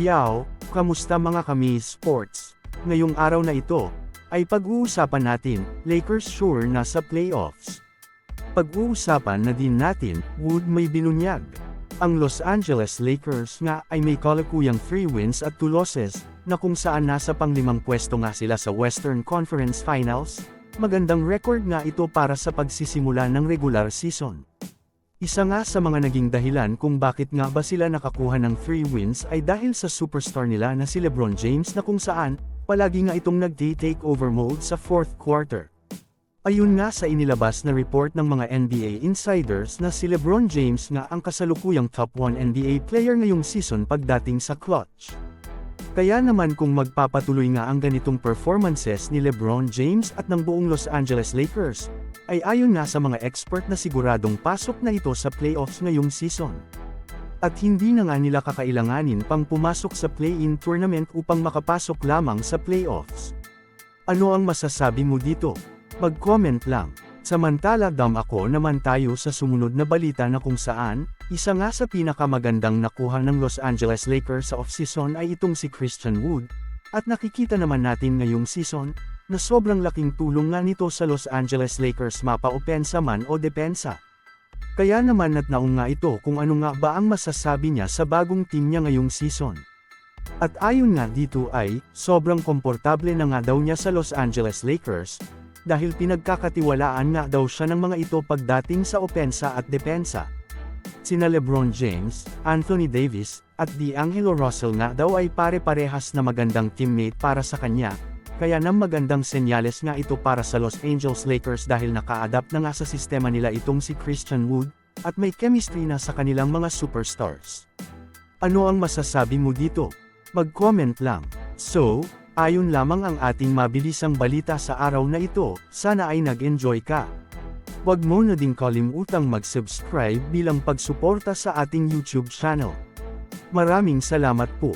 Yao, kamusta mga kami sports? Ngayong araw na ito, ay pag-uusapan natin, Lakers sure na sa playoffs. Pag-uusapan na din natin, Wood may binunyag. Ang Los Angeles Lakers nga ay may kalakuyang 3 wins at 2 losses, na kung saan nasa pang-5 pwesto nga sila sa Western Conference Finals. Magandang record nga ito para sa pagsisimula ng regular season. Isa nga sa mga naging dahilan kung bakit nga ba sila nakakuha ng 3 wins ay dahil sa superstar nila na si LeBron James na kung saan, palagi nga itong nag-takeover mode sa 4th quarter. Ayun nga sa inilabas na report ng mga NBA insiders na si LeBron James nga ang kasalukuyang top 1 NBA player ngayong season pagdating sa clutch. Kaya naman kung magpapatuloy nga ang ganitong performances ni LeBron James at ng buong Los Angeles Lakers, ay ayon nga sa mga expert na siguradong pasok na ito sa playoffs ngayong season. At hindi na nga nila kakailanganin pang pumasok sa play-in tournament upang makapasok lamang sa playoffs. Ano ang masasabi mo dito? Mag-comment lang. Samantala ako naman tayo sa sumunod na balita na kung saan, isa nga sa pinakamagandang nakuha ng Los Angeles Lakers sa off-season ay itong si Christian Wood, at nakikita naman natin ngayong season, na sobrang laking tulong nga nito sa Los Angeles Lakers mapa-opensa man o depensa. Kaya naman naung nga ito kung ano nga ba ang masasabi niya sa bagong team niya ngayong season. At ayon nga dito ay, sobrang komportable na nga daw niya sa Los Angeles Lakers, dahil pinagkakatiwalaan nga daw siya ng mga ito pagdating sa opensa at depensa. Sina LeBron James, Anthony Davis, at D'Angelo Russell nga daw ay pare-parehas na magandang teammate para sa kanya, kaya nang magandang senyales nga ito para sa Los Angeles Lakers dahil naka-adapt na nga sa sistema nila itong si Christian Wood, at may chemistry na sa kanilang mga superstars. Ano ang masasabi mo dito? Mag-comment lang. So, ayon lamang ang ating mabilisang balita sa araw na ito, sana ay nag-enjoy ka. Huwag mo na ding kalimutang mag-subscribe bilang pagsuporta sa ating YouTube channel. Maraming salamat po.